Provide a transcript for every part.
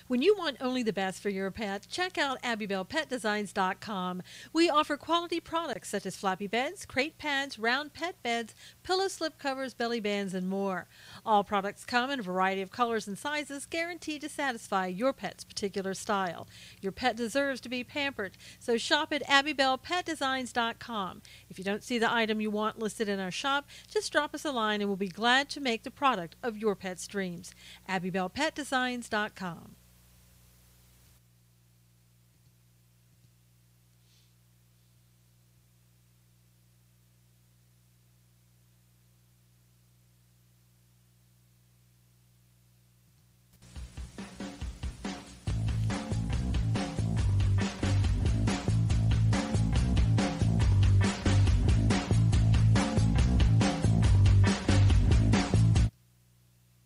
When you want only the best for your pet, check out AbbybellPetDesigns.com. We offer quality products such as floppy beds, crate pads, round pet beds, pillow slip covers, belly bands, and more. All products come in a variety of colors and sizes, guaranteed to satisfy your pet's particular style. Your pet deserves to be pampered, so shop at AbbybellPetDesigns.com. If you don't see the item you want listed in our shop, just drop us a line and we'll be glad to make the product of your pet's dreams. AbbybellPetDesigns.com.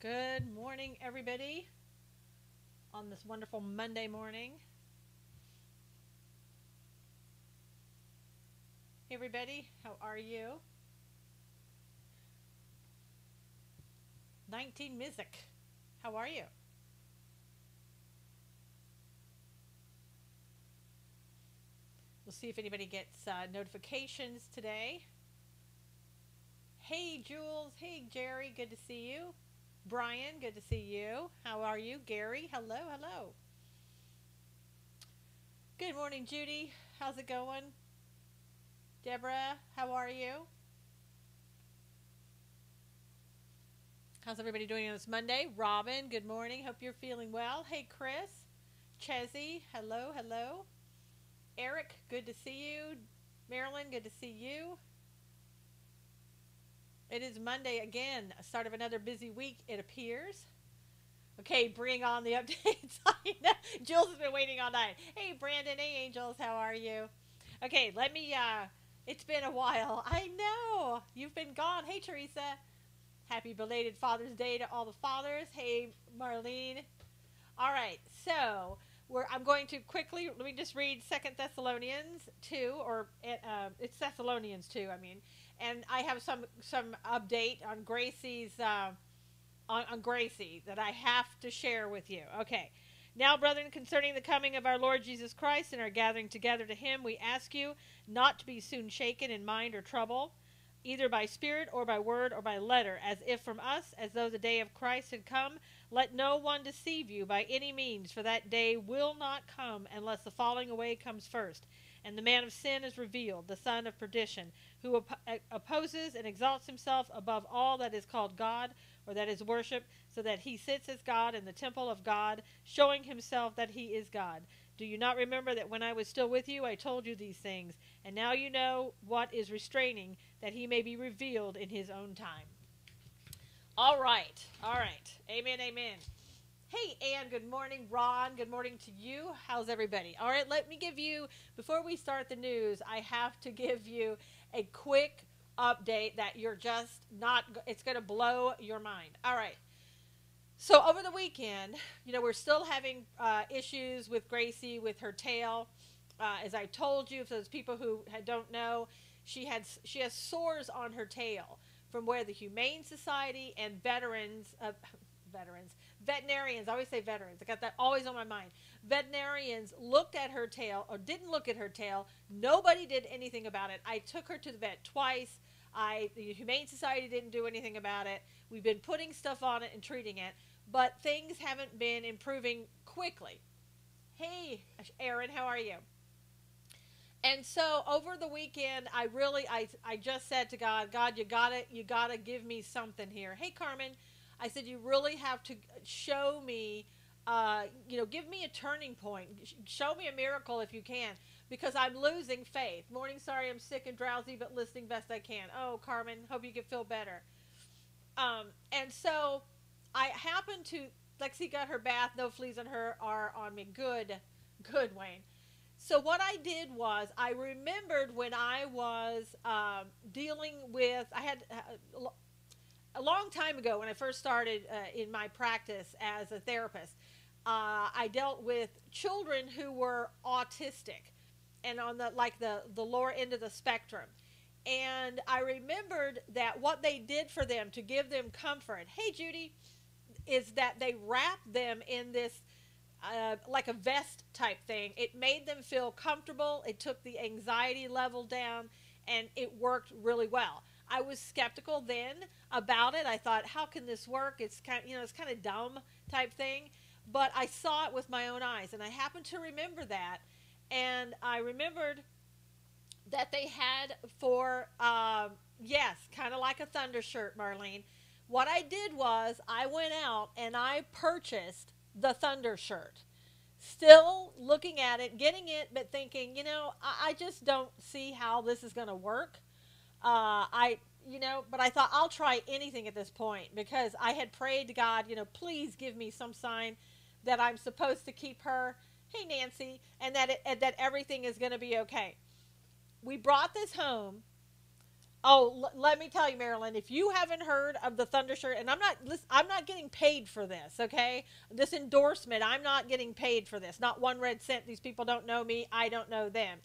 Good morning, everybody, on this wonderful Monday morning. Hey, everybody, how are you? 19 Mizik, how are you? We'll see if anybody gets notifications today. Hey, Jules. Hey, Jerry. Good to see you. Brian, good to see you. How are you? Gary, hello, hello. Good morning, Judy. How's it going? Deborah, how are you? How's everybody doing on this Monday? Robin, good morning. Hope you're feeling well. Hey, Chris. Chezzy, hello, hello. Eric, good to see you. Marilyn, good to see you. It is Monday again, start of another busy week, it appears. Okay, bring on the updates. I know. Jules has been waiting all night. Hey, Brandon. Hey, Angels. How are you? Okay, let me, it's been a while. I know. You've been gone. Hey, Teresa. Happy belated Father's Day to all the fathers. Hey, Marlene. All right, so I'm going to quickly, let me just read 2 Thessalonians 2, or it's Thessalonians 2, I mean. And I have some update on Gracie's on Gracie that I have to share with you. Okay. Now, brethren, concerning the coming of our Lord Jesus Christ and our gathering together to him, we ask you not to be soon shaken in mind or trouble, either by spirit or by word or by letter, as if from us, as though the day of Christ had come. Let no one deceive you by any means, for that day will not come unless the falling away comes first, and the man of sin is revealed, the son of perdition, who opposes and exalts himself above all that is called God or that is worship, so that he sits as God in the temple of God, showing himself that he is God. Do you not remember that when I was still with you, I told you these things? And now you know what is restraining, that he may be revealed in his own time. All right. All right. Amen. Amen. Hey, Ann, good morning. Ron, good morning to you. How's everybody? All right, let me give you, before we start the news, I have to give you a quick update that you're just not, it's going to blow your mind. All right. So over the weekend, we're still having issues with Gracie with her tail. As I told you, for those people who don't know, she has sores on her tail from where the Humane Society and veterinarians, I always say veterans, I got that always on my mind. Veterinarians looked at her tail, or didn't look at her tail. Nobody did anything about it. I took her to the vet twice. The Humane Society didn't do anything about it. We've been putting stuff on it and treating it, but things haven't been improving quickly. Hey, Erin, how are you? And so over the weekend, I just said to God, you gotta give me something here. Hey, Carmen, I said, you really have to show me, give me a turning point. Show me a miracle if you can, because I'm losing faith. Morning, sorry, I'm sick and drowsy, but listening best I can. Oh, Carmen, hope you can feel better. And so I happened to, Lexi got her bath, no fleas on her are on me. Good, Wayne. So what I did was I remembered when I was dealing with, I had a long time ago when I first started in my practice as a therapist, I dealt with children who were autistic and on the lower end of the spectrum. And I remembered that what they did for them to give them comfort, hey Judy, is that they wrapped them in this like a vest type thing. It made them feel comfortable. It took the anxiety level down, and it worked really well. I was skeptical then about it. I thought, how can this work? It's kind of, it's kind of dumb type thing. But I saw it with my own eyes, and I happened to remember that. And I remembered that they had for, yes, kind of like a thunder shirt, Marlene. What I did was I went out and I purchased the thunder shirt. Still looking at it, getting it, but thinking, I just don't see how this is going to work. But I thought I'll try anything at this point because I had prayed to God, please give me some sign that I'm supposed to keep her. Hey, Nancy, and that everything is going to be okay. We brought this home. Oh, let me tell you, Marilyn, if you haven't heard of the Thunder Shirt, and I'm not getting paid for this, okay? This endorsement, I'm not getting paid for this. Not one red cent. These people don't know me. I don't know them.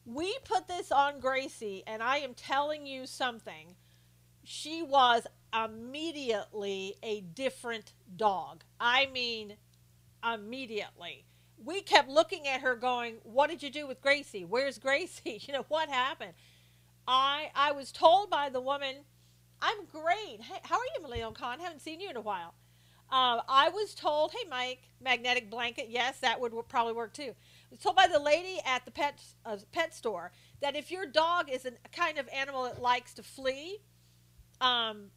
We put this on Gracie, and I am telling you something. She was immediately a different dog. I mean, immediately. We kept looking at her going, what did you do with Gracie? Where's Gracie? What happened? I was told by the woman, I'm great. Hey, how are you, Leon Khan? Haven't seen you in a while. I was told, hey, Mike, magnetic blanket. Yes, that would probably work too. I was told by the lady at the pet store that if your dog is a kind of animal that likes to flee, then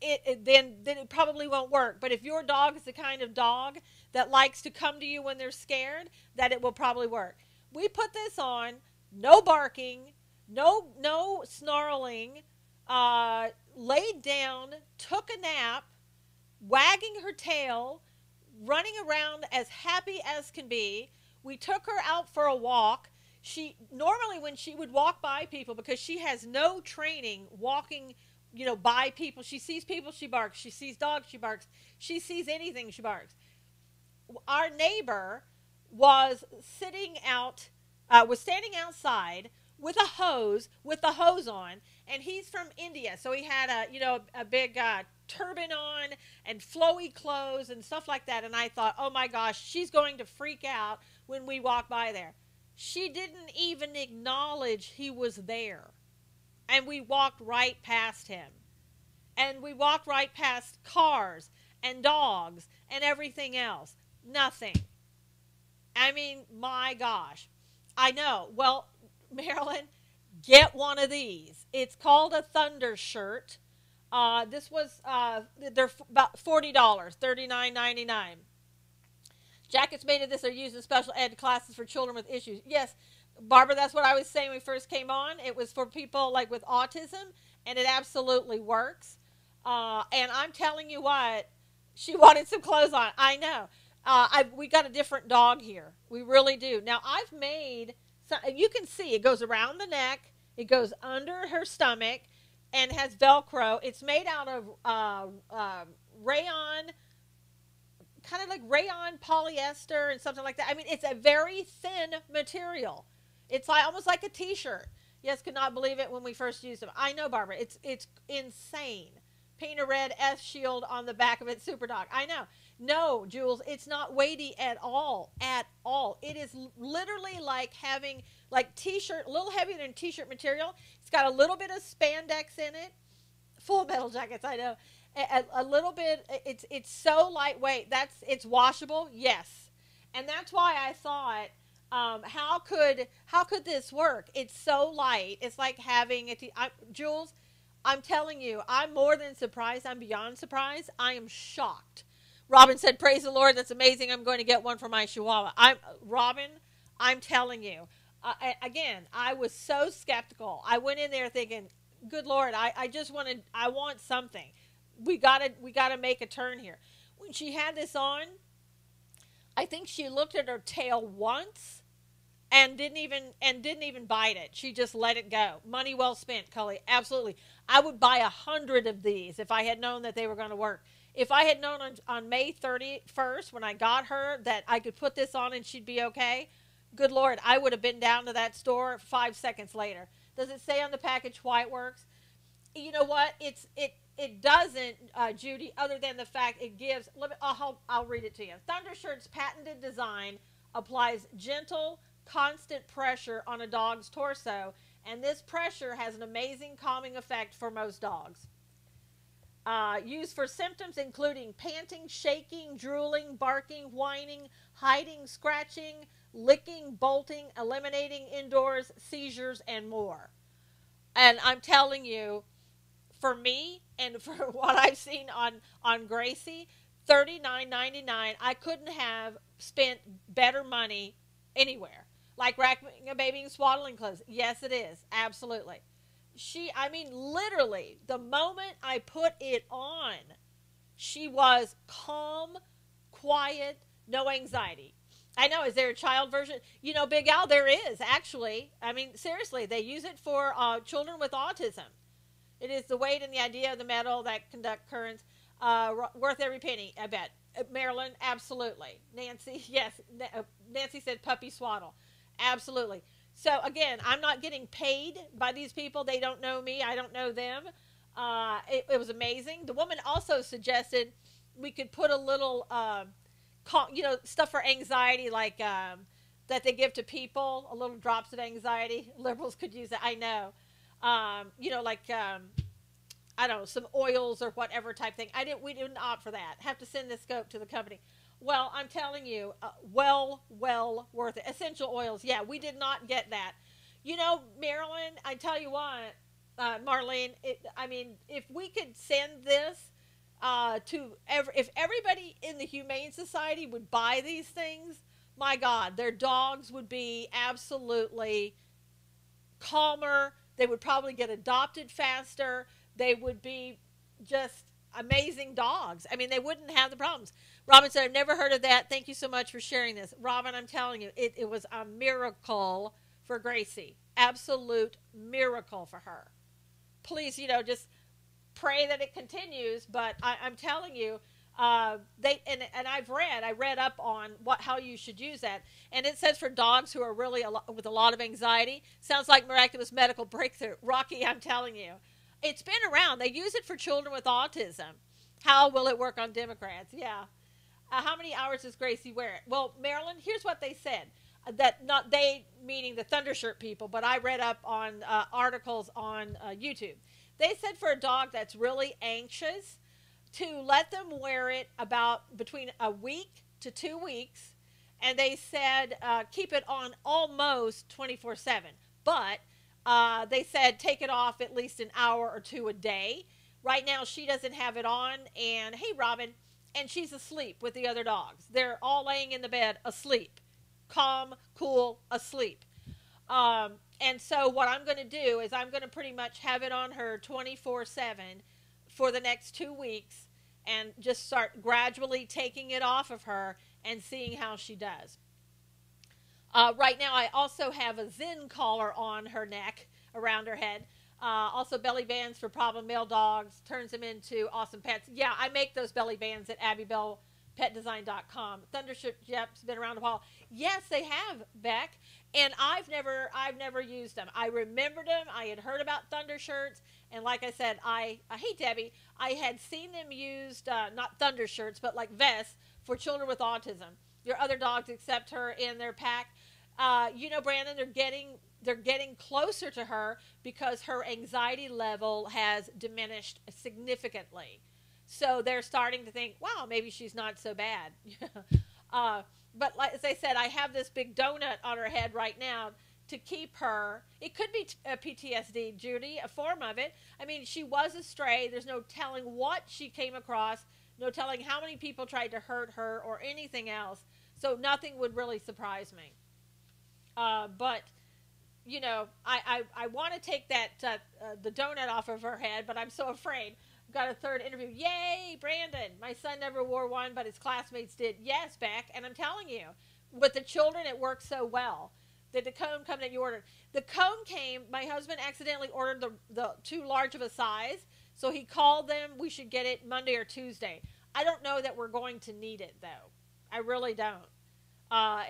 it probably won't work. But if your dog is the kind of dog that likes to come to you when they're scared, that it will probably work. We put this on, no barking, no snarling, laid down, took a nap, wagging her tail, running around as happy as can be. We took her out for a walk. She normally, when she would walk by people, because she has no training walking, by people, she sees people, she barks. She sees dogs, she barks. She sees anything, she barks. Our neighbor was standing outside with a hose, with the hose on, and he's from India, so he had a big turban on and flowy clothes and stuff like that. And I thought, oh my gosh, she's going to freak out when we walk by there. She didn't even acknowledge he was there. And we walked right past him. And we walked right past cars and dogs and everything else. Nothing. I mean, my gosh. I know. Well, Marilyn, get one of these. It's called a Thunder Shirt. This was, they're about $40, $39.99. Jackets made of this are used in special ed classes for children with issues. Yes, Barbara, that's what I was saying when we first came on. It was for people like with autism, and it absolutely works. And I'm telling you what, she wanted some clothes on. I know. We got a different dog here. We really do. Now, I've made, you can see it goes around the neck. It goes under her stomach and has Velcro. It's made out of rayon, kind of like rayon polyester and something like that. I mean, it's a very thin material. It's almost like a t-shirt. Yes, could not believe it when we first used them. I know, Barbara. It's insane. Paint a red S shield on the back of it, Super Dog. I know. No, Jules, it's not weighty at all. At all. It is literally like having like t-shirt, a little heavier than t-shirt material. It's got a little bit of spandex in it. Full Metal Jackets, I know. A little bit. It's so lightweight. It's washable. Yes, and that's why I thought, how could this work? It's so light. It's like having Jules, I'm telling you, I'm more than surprised. I'm beyond surprised. I am shocked. Robin said, praise the Lord. That's amazing. I'm going to get one for my Chihuahua. Robin, I'm telling you. Again, I was so skeptical. I went in there thinking, good Lord, I want something. We gotta make a turn here. When she had this on, I think she looked at her tail once and didn't even bite it. She just let it go. Money well spent, Cully. Absolutely. I would buy 100 of these if I had known that they were going to work. If I had known on May 31st when I got her that I could put this on and she'd be okay, good Lord, I would have been down to that store 5 seconds later. Does it say on the package why it works? You know what? It doesn't isn't, Judy, other than the fact it gives, I'll read it to you. Thundershirt's patented design applies gentle, constant pressure on a dog's torso, and this pressure has an amazing calming effect for most dogs. Used for symptoms including panting, shaking, drooling, barking, whining, hiding, scratching, licking, bolting, eliminating indoors, seizures, and more. And I'm telling you, for me and for what I've seen on Gracie, $39.99. I couldn't have spent better money anywhere. Like wrapping a baby in swaddling clothes. Yes, it is. Absolutely. I mean, literally, the moment I put it on, she was calm, quiet, no anxiety. I know. Is there a child version? You know, Big Al, there is, actually. I mean, seriously, they use it for children with autism. It is the weight and the idea of the metal that conduct currents. Worth every penny, I bet. Marilyn, absolutely. Nancy, yes. Nancy said puppy swaddle. Absolutely. So, again, I'm not getting paid by these people. They don't know me. I don't know them. It was amazing. The woman also suggested we could put a little, stuff for anxiety, like that they give to people, a little drops of anxiety. Liberals could use it. I know. I don't know, some oils or whatever type thing. We didn't opt for that. Have to send this scope to the company. Well, I'm telling you, well worth it. Essential oils. Yeah, we did not get that. You know, Marilyn, I tell you what, Marlene, if we could send this if everybody in the Humane Society would buy these things, my God, their dogs would be absolutely calmer. They would probably get adopted faster. They would be just amazing dogs. I mean, they wouldn't have the problems. Robin said, I've never heard of that. Thank you so much for sharing this. Robin, I'm telling you, it was a miracle for Gracie. Absolute miracle for her. Please, just pray that it continues. But I'm telling you, I read up on how you should use that, and it says for dogs who are really with a lot of anxiety. Sounds like miraculous medical breakthrough. Rocky, I'm telling you, it's been around. They use it for children with autism. How will it work on Democrats? Yeah. How many hours does Gracie wear it? Well, Marilyn, here's what they said. That not they meaning the Thundershirt people, but I read up on articles on YouTube. They said for a dog that's really anxious, to let them wear it about between a week to 2 weeks, and they said keep it on almost 24/7. But they said take it off at least an hour or two a day. Right now she doesn't have it on, and hey, Robin, and she's asleep with the other dogs. They're all laying in the bed asleep, calm, cool, asleep. And so what I'm going to do is I'm going to pretty much have it on her 24/7 for the next 2 weeks, and just start gradually taking it off of her and seeing how she does. Right now I also have a Zen collar on her neck, around her head. Also belly bands for problem male dogs, turns them into awesome pets. Yeah, I make those belly bands at abbybellpetdesign.com. Thundershirt Jep's been around a while. Yes, they have, Beck, and I've never used them. I remembered them. I had heard about Thundershirts, and like I said, hey Debbie, I had seen them used, not Thundershirts, but like vests for children with autism. Your other dogs accept her in their pack. Brandon, they're getting closer to her because her anxiety level has diminished significantly. So they're starting to think, wow, maybe she's not so bad. But like, as I said, I have this big donut on her head right now to keep her. It could be PTSD, Judy, a form of it. I mean, she was a stray. There's no telling what she came across, no telling how many people tried to hurt her or anything else. So nothing would really surprise me. But I want to take that the donut off of her head, but I'm so afraid. I've got a third interview. Yay, Brandon! My son never wore one, but his classmates did. Yes, Beck, and I'm telling you, with the children, it works so well. Did the comb come that you ordered? The comb came. My husband accidentally ordered the too large of a size, so he called them. We should get it Monday or Tuesday. I don't know that we're going to need it though. I really don't.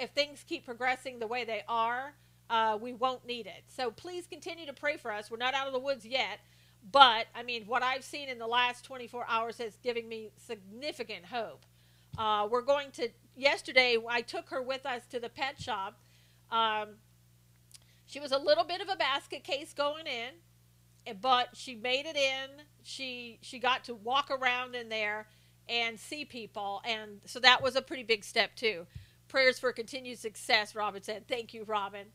If things keep progressing the way they are, we won't need it. So please continue to pray for us. We're not out of the woods yet, But I mean, what I've seen in the last 24 hours is giving me significant hope. We're going to, yesterday, I took her with us to the pet shop. Um, she was a little bit of a basket case going in, but she made it in. She got to walk around in there and see people, and so that was a pretty big step too. Prayers for continued success, Robin said. Thank you, Robin.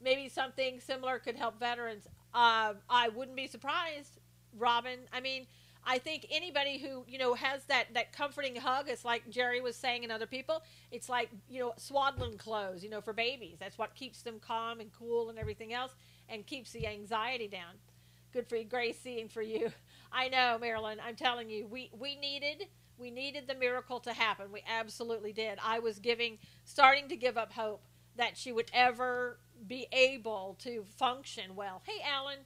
Maybe something similar could help veterans. I wouldn't be surprised, Robin. I mean, I think anybody who has that comforting hug. It's like Jerry was saying, and other people. It's like swaddling clothes. For babies. That's what keeps them calm and cool and everything else, and keeps the anxiety down. Good for you, Gracie, and for you. I know, Marilyn. I'm telling you, we needed the miracle to happen. We absolutely did. I was starting to give up hope that she would ever be able to function well. Hey, Alan.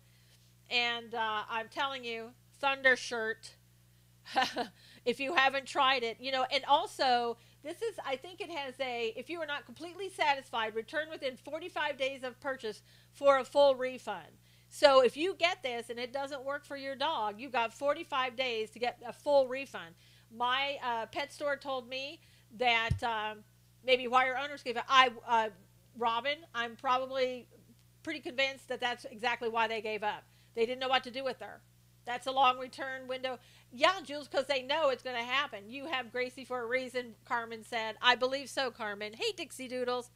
And I'm telling you, Thunder Shirt, if you haven't tried it, and also, I think it has if you are not completely satisfied, return within 45 days of purchase for a full refund. So if you get this and it doesn't work for your dog, you've got 45 days to get a full refund. My pet store told me that maybe wire owners gave it. Robin, I'm probably pretty convinced that that's exactly why they gave up. They didn't know what to do with her. That's a long return window. Yeah, Jules, because they know it's going to happen. You have Gracie for a reason, Carmen said. I believe so, Carmen. Hey, Dixie Doodles.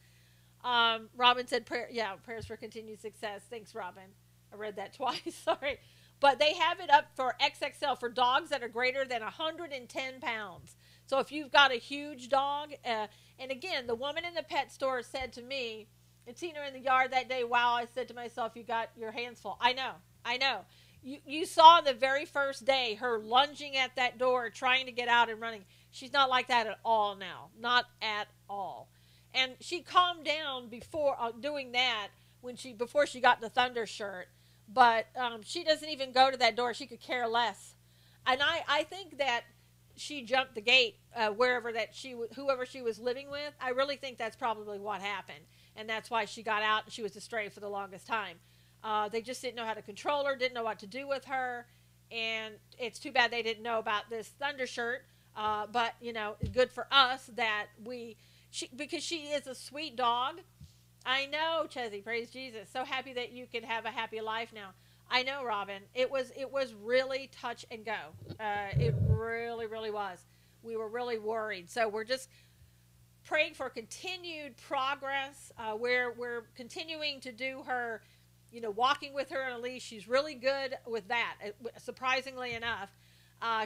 Robin said, prayers for continued success. Thanks, Robin. I read that twice. Sorry. But they have it up for XXL for dogs that are greater than 110 pounds. So if you've got a huge dog, and again, the woman in the pet store said to me, and seen her in the yard that day, wow, I said to myself, you got your hands full. I know. You saw the very first day her lunging at that door, trying to get out and running. She's not like that at all now. Not at all. And she calmed down before doing that before she got the Thunder Shirt. But she doesn't even go to that door. She could care less. And I think that she jumped the gate whoever she was living with. I really think that's probably what happened. And that's why she got out and she was a stray for the longest time. They just didn't know how to control her, didn't know what to do with her. And it's too bad they didn't know about this Thunder Shirt. But, good for us that because she is a sweet dog. I know, Chezzy, praise Jesus. So happy that you can have a happy life now. I know, Robin. It was really touch and go. It really, really was. We were really worried. So we're just praying for continued progress. We're continuing to do her, walking with her on a leash. She's really good with that, surprisingly enough.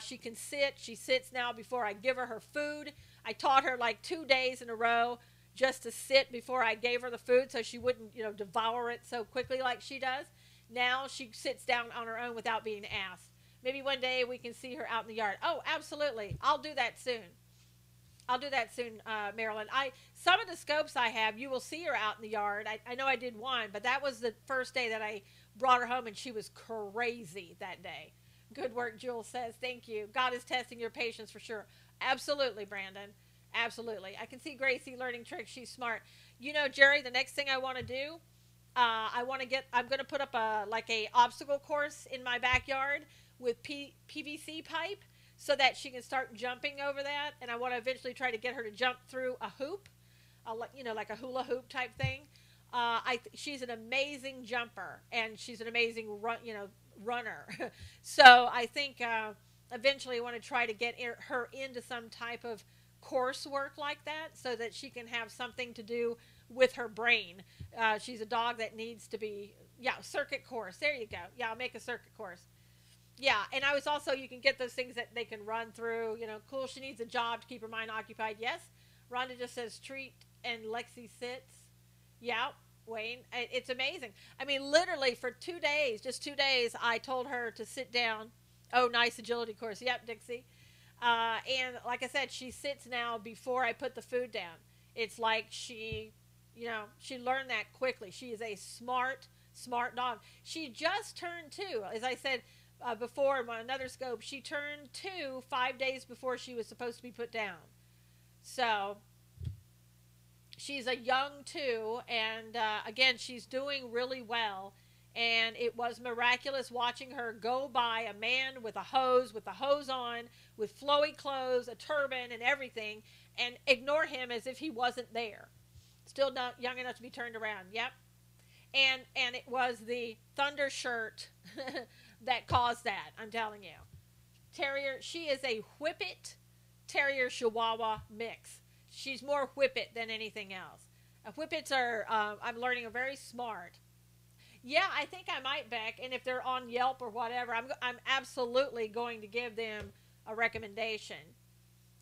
She can sit. She sits now before I give her food. I taught her like 2 days in a row just to sit before I gave her the food so she wouldn't, devour it so quickly like she does. Now she sits down on her own without being asked. Maybe one day we can see her out in the yard. Oh, absolutely. I'll do that soon. Marilyn. Some of the scopes I have, you will see her out in the yard. I know I did one, but that was the first day that I brought her home, and she was crazy that day. Good work, Jules says. Thank you. God is testing your patience for sure. Absolutely, Brandon. Absolutely. I can see Gracie learning tricks. She's smart. Jerry, the next thing I want to do, I'm going to put up a obstacle course in my backyard with PVC pipe so that she can start jumping over that. And I want to eventually try to get her to jump through a hoop, like a hula hoop type thing. She's an amazing jumper, and she's an amazing runner. So I think eventually I want to try to get her into some type of coursework like that so that she can have something to do with her brain. She's a dog that needs to be, circuit course. There you go. Yeah, I'll make a circuit course. Yeah, and I was also, you can get those things that they can run through, cool. She needs a job to keep her mind occupied. Yes. Rhonda just says treat and Lexi sits. Yeah, Wayne. It's amazing. I mean, literally for 2 days, just 2 days, I told her to sit down. Oh, nice agility course. Yep, Dixie. And like I said, she sits now before I put the food down. It's like she learned that quickly. She is a smart dog. She just turned 2. As I said before in another scope, she turned 2 5 days before she was supposed to be put down. So she's a young 2, and again, she's doing really well. And it was miraculous watching her go by a man with the hose on, with flowy clothes, a turban, and everything, and ignore him as if he wasn't there. Still not young enough to be turned around. Yep. And it was the thunder shirt that caused that. I'm telling you. Terrier. She is a Whippet Terrier Chihuahua mix. She's more Whippet than anything else. Whippets are, I'm learning, are very smart. Yeah, I think I might, Beck. And if they're on Yelp or whatever, I'm absolutely going to give them a recommendation.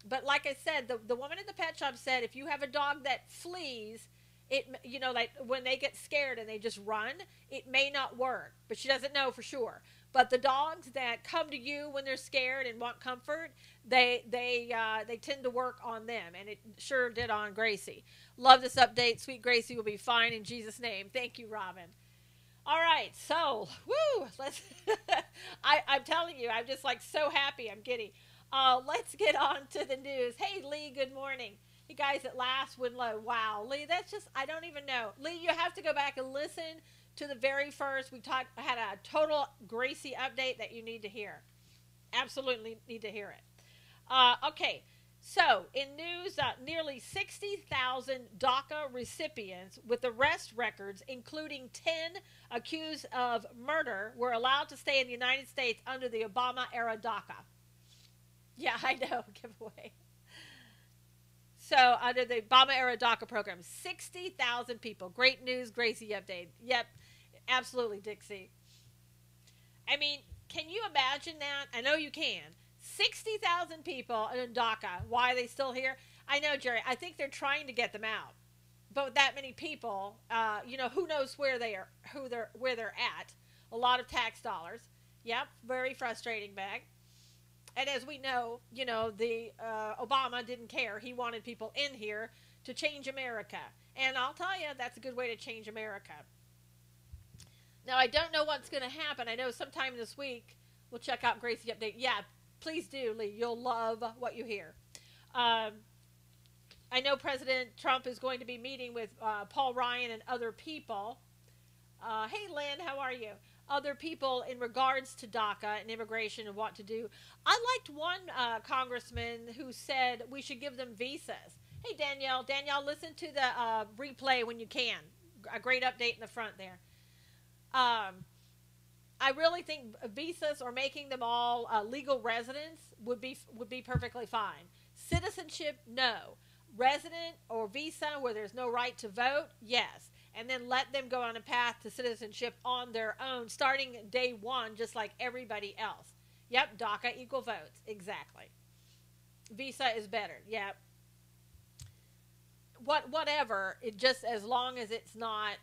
But like I said, the woman at the pet shop said if you have a dog that flees, it, you know, like when they get scared and they just run, it may not work. But she doesn't know for sure. But the dogs that come to you when they're scared and want comfort, they tend to work on them, and it sure did on Gracie. Love this update. Sweet Gracie will be fine in Jesus' name. Thank you, Robin. All right, so woo, let's. I'm telling you, I'm just like so happy. I'm giddy. Let's get on to the news. Hey, Lee, good morning. You guys at last went low. Wow, Lee, that's just, I don't even know. Lee, you have to go back and listen to the very first. Had a total Gracie update that you need to hear. Absolutely need to hear it. Okay, so in news, nearly 60,000 DACA recipients with arrest records, including 10 accused of murder, were allowed to stay in the United States under the Obama-era DACA. Yeah, I know, giveaway. So, under the Obama-era DACA program, 60,000 people. Great news, Gracie update. Yep, absolutely, Dixie. I mean, can you imagine that? I know you can. 60,000 people in DACA. Why are they still here? I know, Jerry. I think they're trying to get them out. But with that many people, you know, who knows where they are, where they're at. A lot of tax dollars. Yep, very frustrating, Bag. And as we know, you know, the Obama didn't care. He wanted people in here to change America. And I'll tell you, that's a good way to change America. Now, I don't know what's going to happen. I know sometime this week we'll check out Gracie Update. Yeah, please do, Lee. You'll love what you hear. I know President Trump is going to be meeting with Paul Ryan and other people. Hey, Lynn, how are you? Other people in regards to DACA and immigration and what to do. I liked one congressman who said we should give them visas. Hey, Danielle. Danielle, listen to the replay when you can. A great update in the front there. I really think visas or making them all legal residents would be perfectly fine. Citizenship, no. Resident or visa where there's no right to vote, yes. And then let them go on a path to citizenship on their own, starting day one, just like everybody else. Yep, DACA equal votes. Exactly. Visa is better. Yep. Whatever. It just, as long as it's not,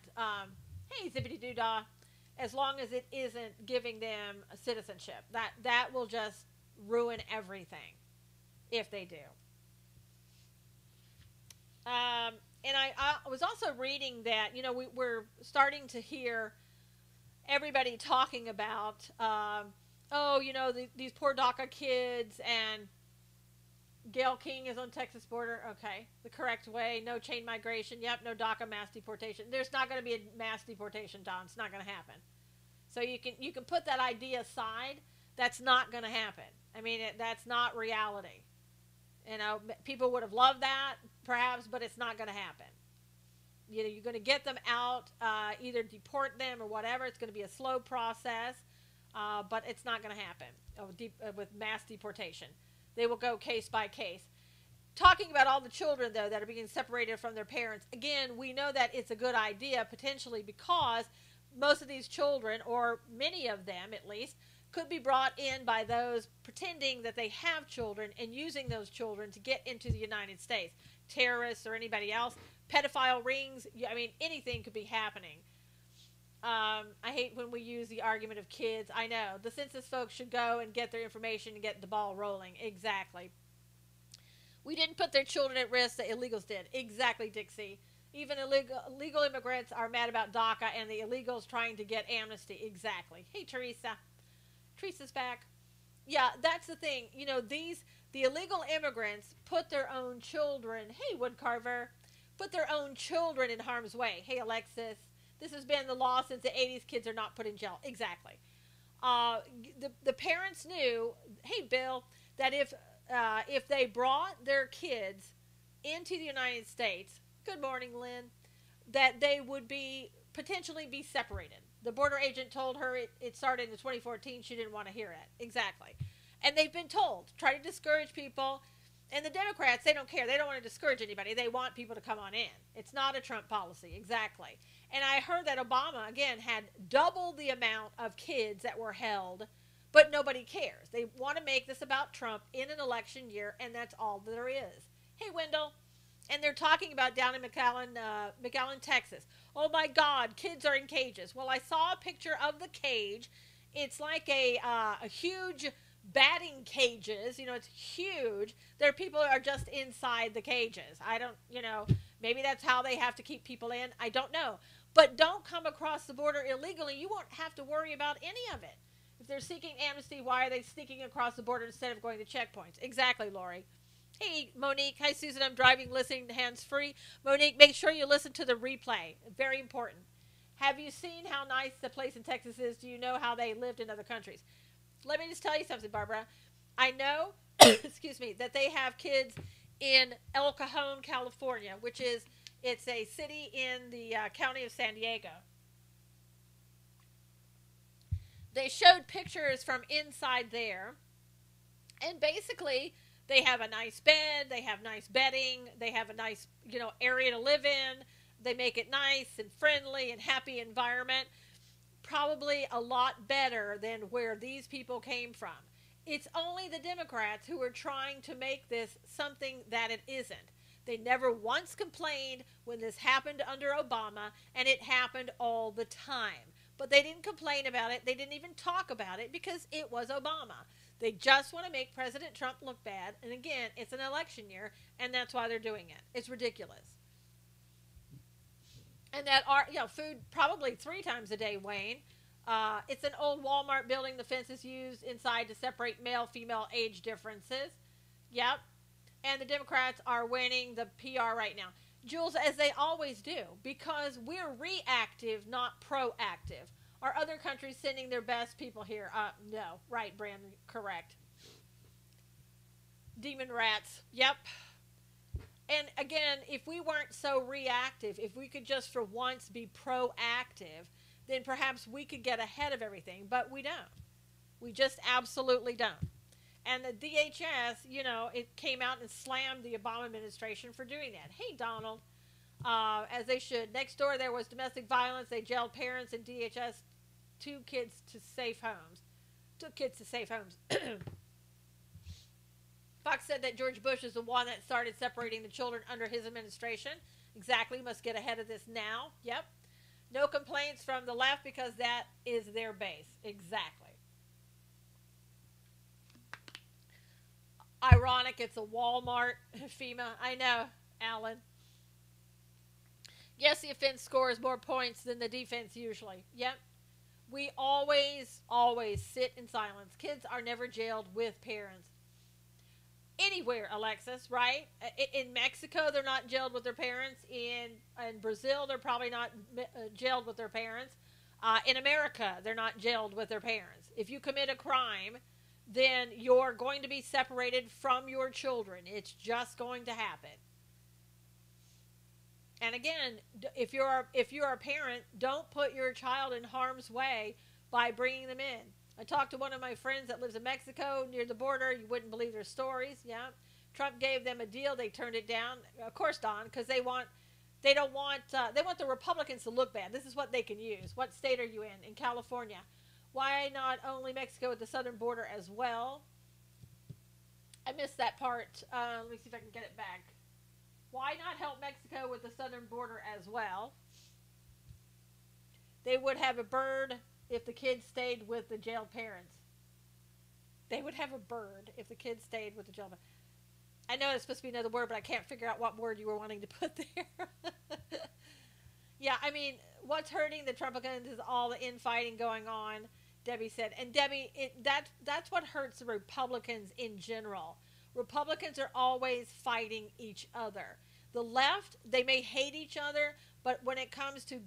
hey, zippity-doo-dah, as long as it isn't giving them a citizenship. That will just ruin everything if they do. And I was also reading that, you know, we're starting to hear everybody talking about, oh, you know, these poor DACA kids, and Gail King is on Texas border. Okay, the correct way. No chain migration. Yep, no DACA mass deportation. There's not going to be a mass deportation, Don. It's not going to happen. So you can put that idea aside. That's not going to happen. I mean, that's not reality. You know, people would have loved that, perhaps, but it's not going to happen. You know, you're going to get them out, either deport them or whatever. It's going to be a slow process, but it's not going to happen with mass deportation. They will go case by case. Talking about all the children, though, that are being separated from their parents, again, we know that it's a good idea, potentially, because most of these children, or many of them at least, could be brought in by those pretending that they have children and using those children to get into the United States. Terrorists or anybody else. Pedophile rings. I mean, anything could be happening. I hate when we use the argument of kids. I know. The census folks should go and get their information and get the ball rolling. Exactly. We didn't put their children at risk. The illegals did. Exactly, Dixie. Even illegal immigrants are mad about DACA and the illegals trying to get amnesty. Exactly. Hey, Teresa. Teresa's back. Yeah, that's the thing. You know, the illegal immigrants put their own children, hey, Woodcarver, put their own children in harm's way. Hey, Alexis. This has been the law since the 80s. Kids are not put in jail. Exactly. The parents knew, hey, Bill, that if they brought their kids into the United States, good morning, Lynn, that they would be potentially be separated. The border agent told her it started in 2014. She didn't want to hear it. Exactly. And they've been told, try to discourage people. And the Democrats, they don't care. They don't want to discourage anybody. They want people to come on in. It's not a Trump policy. Exactly. And I heard that Obama, again, had double the amount of kids that were held, but nobody cares. They want to make this about Trump in an election year, and that's all there is. Hey, Wendell. And they're talking about down in McAllen, Texas. Oh, my God, kids are in cages. Well, I saw a picture of the cage. It's like a huge batting cages. You know, it's huge. There are people who are just inside the cages. I don't, maybe that's how they have to keep people in. I don't know. But don't come across the border illegally. You won't have to worry about any of it. If they're seeking amnesty, why are they sneaking across the border instead of going to checkpoints? Exactly, Lori. Hey, Monique. Hi, Susan. I'm driving, listening, hands-free. Monique, make sure you listen to the replay. Very important. Have you seen how nice the place in Texas is? Do you know how they lived in other countries? Let me just tell you something, Barbara. I know, excuse me, that they have kids in El Cajon, California, it's a city in the county of San Diego. They showed pictures from inside there, and basically they have a nice bed, they have nice bedding, they have a nice, area to live in. They make it nice and friendly and happy environment. Probably a lot better than where these people came from. It's only the Democrats who are trying to make this something that it isn't. They never once complained when this happened under Obama, and it happened all the time. But they didn't complain about it. They didn't even talk about it because it was Obama. They just want to make President Trump look bad. And again, it's an election year, and that's why they're doing it. It's ridiculous. And that are, food probably 3 times a day, Wayne. It's an old Walmart building. The fence is used inside to separate male-female age differences. Yep. And the Democrats are winning the PR right now. Jules, as they always do, because we're reactive, not proactive. Are other countries sending their best people here? No. Right, Brandon. Correct. Demon rats. Yep. And again, if we weren't so reactive, if we could just for once be proactive, then perhaps we could get ahead of everything. But we don't. We just absolutely don't. And the DHS, it came out and slammed the Obama administration for doing that. Hey, Donald, as they should. Next door, there was domestic violence. They jailed parents, and DHS took kids to safe homes. Fox said that George Bush is the one that started separating the children under his administration. Exactly. Must get ahead of this now. Yep. No complaints from the left because that is their base. Exactly. Ironic, it's a Walmart, FEMA. I know, Alan. Yes, the offense scores more points than the defense usually. Yep. We always sit in silence. Kids are never jailed with parents. Anywhere, Alexis, right? In Mexico, they're not jailed with their parents. In Brazil, they're probably not jailed with their parents. In America, they're not jailed with their parents. If you commit a crime, then you're going to be separated from your children. It's just going to happen. And again, if you're a parent, don't put your child in harm's way by bringing them in. I talked to one of my friends that lives in Mexico near the border. You wouldn't believe their stories. Yeah, Trump gave them a deal. They turned it down. Of course, Don, because they want the Republicans to look bad. This is what they can use. What state are you in? In California. Why not only Mexico at the southern border as well? I missed that part. Let me see if I can get it back. Why not help Mexico with the southern border as well? They would have a bird if the kids stayed with the jailed parents. They would have a bird if the kids stayed with the jailed parents. I know it's supposed to be another word, but I can't figure out what word you were wanting to put there. Yeah, I mean, what's hurting the Trumpicans is all the infighting going on, Debbie said. And Debbie, that's what hurts the Republicans in general. Republicans are always fighting each other. The left, they may hate each other, but when it comes to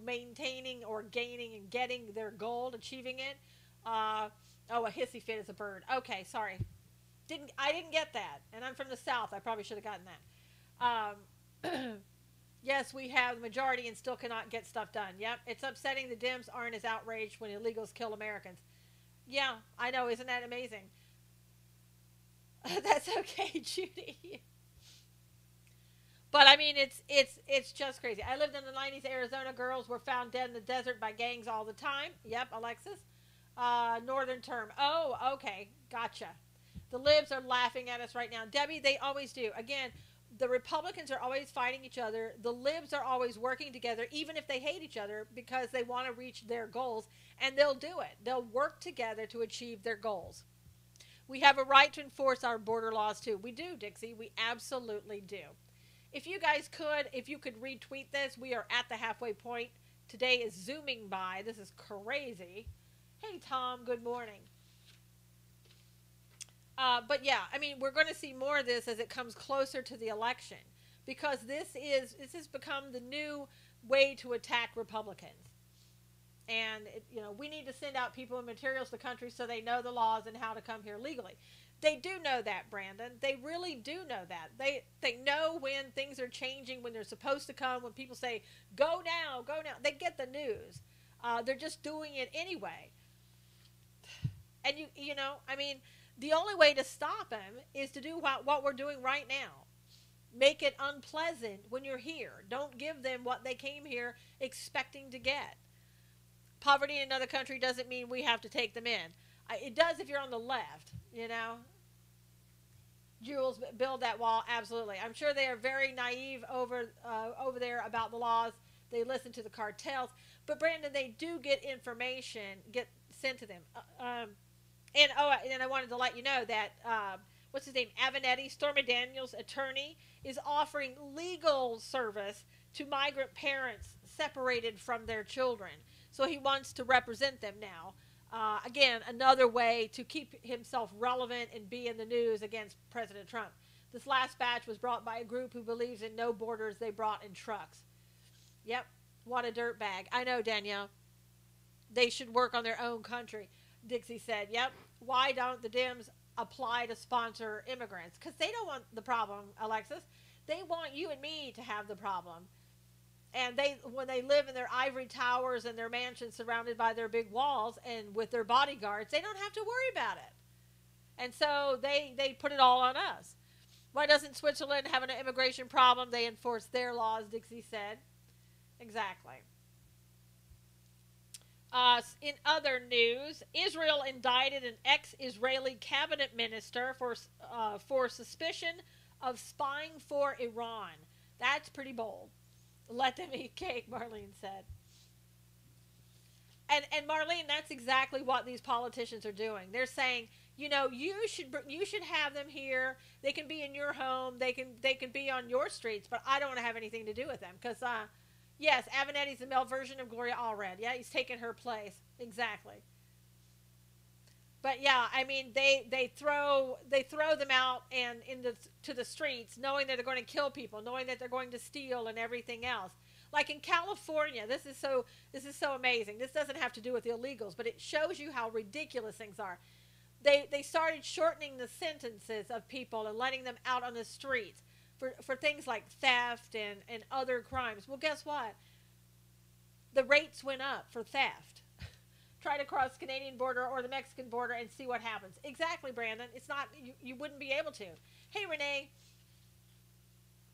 maintaining or gaining and getting their goal, achieving it, uh, oh, a hissy fit is a bird. Okay, sorry, I didn't get that, and I'm from the South. I probably should have gotten that. Yes, we have the majority and still cannot get stuff done. Yep, it's upsetting the Dems aren't as outraged when illegals kill Americans. Yeah, I know. Isn't that amazing? That's okay, Judy. But I mean, it's just crazy. I lived in the '90s. Arizona girls were found dead in the desert by gangs all the time. Yep, Alexis. Northern term. Oh, okay, gotcha. The libs are laughing at us right now, Debbie. They always do. Again, the Republicans are always fighting each other. The libs are always working together, even if they hate each other, because they want to reach their goals, and they'll do it. They'll work together to achieve their goals. We have a right to enforce our border laws too. We do, Dixie. We absolutely do. If you guys could, if you could retweet this, we are at the halfway point. Today is zooming by. This is crazy. Hey, Tom, good morning. But yeah, I mean, we're going to see more of this as it comes closer to the election, because this has become the new way to attack Republicans. And we need to send out people and materials to the country so they know the laws and how to come here legally. They do know that, Brandon. They really do know that. They know when things are changing, when they're supposed to come, when people say, go now, go now. They get the news. They're just doing it anyway. And, I mean, the only way to stop them is to do what we're doing right now. Make it unpleasant when you're here. Don't give them what they came here expecting to get. Poverty in another country doesn't mean we have to take them in. It does if you're on the left, Jules, build that wall, absolutely. I'm sure they are very naive over there about the laws. They listen to the cartels. But, Brandon, they do get information get sent to them. And I wanted to let you know that, what's his name, Avenatti, Stormy Daniels' attorney, is offering legal service to migrant parents separated from their children. So he wants to represent them now. Again, another way to keep himself relevant and be in the news against President Trump. This last batch was brought by a group who believes in no borders. They brought in trucks. Yep, what a dirtbag. I know, Danielle. They should work on their own country, Dixie said. Yep. Why don't the Dems apply to sponsor immigrants? Because they don't want the problem, Alexis. They want you and me to have the problem. And when they live in their ivory towers and their mansions surrounded by their big walls and with their bodyguards, they don't have to worry about it. And so they put it all on us. Why doesn't Switzerland have an immigration problem? They enforce their laws, Dixie said. Exactly. In other news, Israel indicted an ex-Israeli cabinet minister for suspicion of spying for Iran. That's pretty bold. Let them eat cake, Marlene said. And Marlene, that's exactly what these politicians are doing. They're saying, you should have them here. They can be in your home. They can be on your streets, but I don't want to have anything to do with them because yes, Avenatti's the male version of Gloria Allred. Yeah, he's taken her place. Exactly. But yeah, I mean, they throw them out and to the streets, knowing that they're going to kill people, knowing that they're going to steal and everything else. Like in California, this is so amazing. This doesn't have to do with the illegals, but it shows you how ridiculous things are. They started shortening the sentences of people and letting them out on the streets for things like theft and other crimes. Well, guess what? The rates went up for theft. Try to cross the Canadian border or the Mexican border and see what happens. Exactly, Brandon. It's not, you wouldn't be able to. Hey, Renee.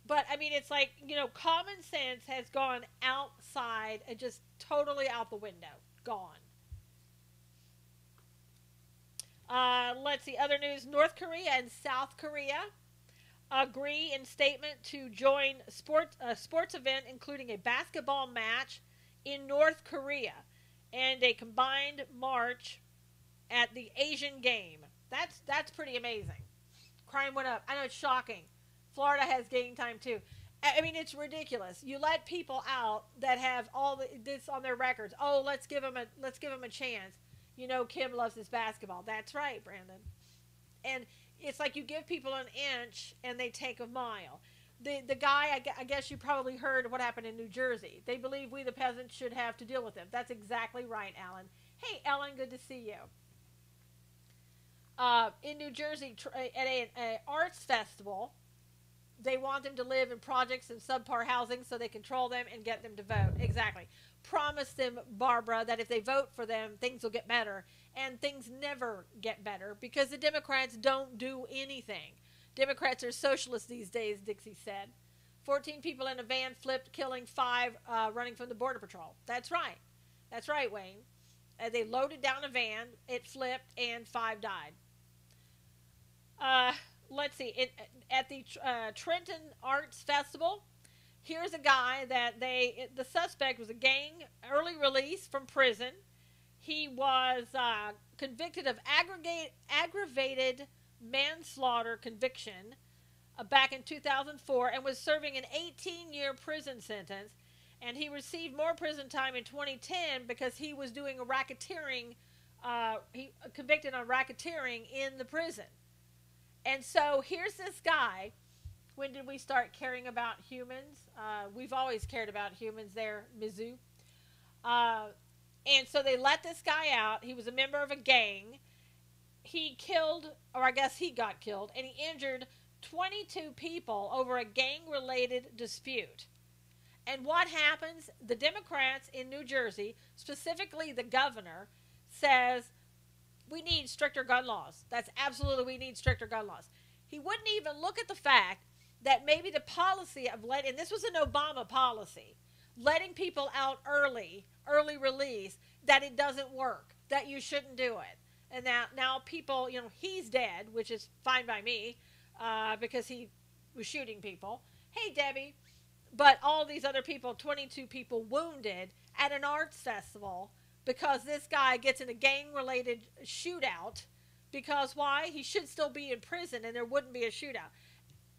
But, I mean, it's like, common sense has gone outside and just totally out the window. Gone. Let's see. Other news. North Korea and South Korea agree in statement to join a sports event, including a basketball match in North Korea. And a combined march at the Asian game. That's pretty amazing. Crime went up. I know, it's shocking. Florida has game time too. I mean, it's ridiculous. You let people out that have all this on their records. Oh, let's give them a chance. Kim loves his basketball. That's right, Brandon. And it's like you give people an inch and they take a mile. The guy, I guess you probably heard what happened in New Jersey. They believe we the peasants should have to deal with him. That's exactly right, Alan. Hey, Ellen, good to see you. In New Jersey, at a arts festival, they want them to live in projects and subpar housing so they control them and get them to vote. Exactly. Promise them, Barbara, that if they vote for them, things will get better. And things never get better because the Democrats don't do anything. Democrats are socialists these days, Dixie said. 14 people in a van flipped, killing 5 running from the Border Patrol. That's right. That's right, Wayne. They loaded down a van, it flipped, and 5 died. Let's see. At the Trenton Arts Festival, here's a guy that the suspect was a gang early release from prison. He was convicted of aggravated manslaughter conviction back in 2004 and was serving an 18-year prison sentence. And he received more prison time in 2010 because he was doing a racketeering, he convicted on racketeering in the prison. And so here's this guy. When did we start caring about humans? We've always cared about humans there, Mizzou. And so they let this guy out. He was a member of a gang. He killed, or I guess he got killed, and he injured 22 people over a gang-related dispute. And what happens? The Democrats in New Jersey, specifically the governor, says, we need stricter gun laws. That's absolutely, we need stricter gun laws. He wouldn't even look at the fact that maybe the policy of and this was an Obama policy, letting people out early release, that it doesn't work, that you shouldn't do it. And now people, he's dead, which is fine by me, because he was shooting people. Hey, Debbie. But all these other people, 22 people wounded at an arts festival because this guy gets in a gang-related shootout. Because why? He should still be in prison and there wouldn't be a shootout.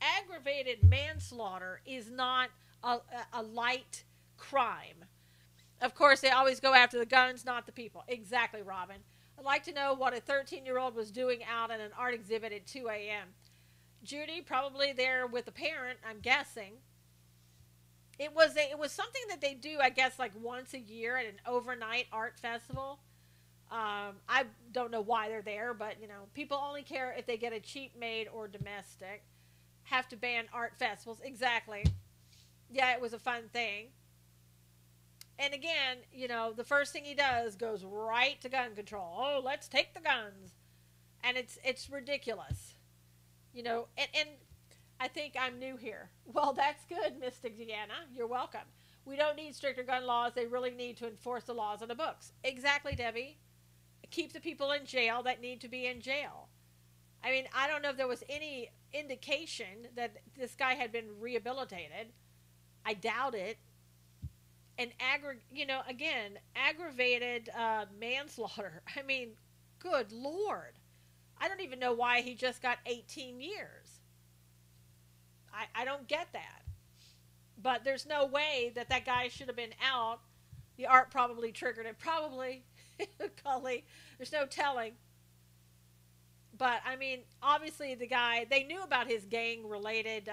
Aggravated manslaughter is not a light crime. Of course, they always go after the guns, not the people. Exactly, Robin. I'd like to know what a 13-year-old was doing out at an art exhibit at 2 a.m. Judy, probably there with a parent, I'm guessing. It was something that they do, I guess, like once a year at an overnight art festival. I don't know why they're there, but, people only care if they get a cheap made or domestic. Have to ban art festivals. Exactly. Yeah, it was a fun thing. And again, the first thing he does goes right to gun control. Oh, let's take the guns. And it's ridiculous. And I think I'm new here. Well, that's good, Mystic Deanna. You're welcome. We don't need stricter gun laws. They really need to enforce the laws on the books. Exactly, Debbie. Keep the people in jail that need to be in jail. I mean, I don't know if there was any indication that this guy had been rehabilitated. I doubt it. And aggravated manslaughter. I mean, good Lord. I don't even know why he just got 18 years. I don't get that. But there's no way that guy should have been out. The art probably triggered it. Probably. Cully. There's no telling. But, I mean, obviously the guy, they knew about his gang-related,